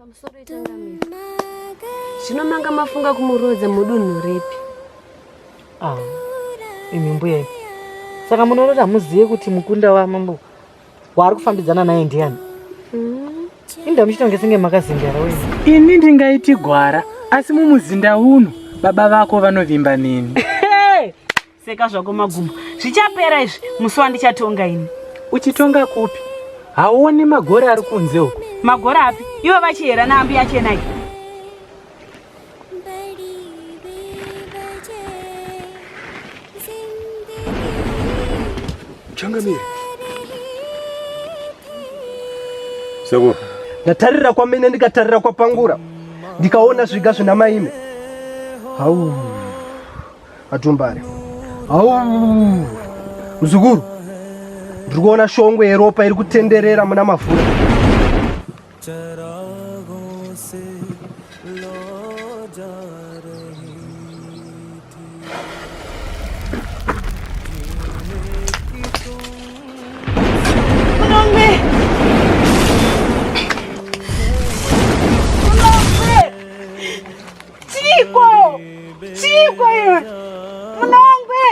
Pamusoro ichangamira. Zvinomanga mafunga kumurodza mudunhu ripi? Imi mbuya. Saka munorota muziye kuti mukunda wamambo wari kufambidzana naye ndiani? Inda muchitonge senge makazingara wewe. Ini ndingaiti gwara, asi mumuzinda uno baba vako vanovimba nini. Seka zvako magumbo. Zvichapera izvi, musi wandichatonga ini. Uchitonga kupi? Hauoni magore ari kunze uko. Magore api? Ivo vachihera naambi yachenai. Changamire. Sebo. Ndatarira kwa mene ndikatarira kwa pangura. Ndikaona zviga zvina maime. Hau. Atumbare. Hau. Muzukuru. Ndikuona shongwe yeropa iri kutenderera muna mafura. Chico! Munongwe!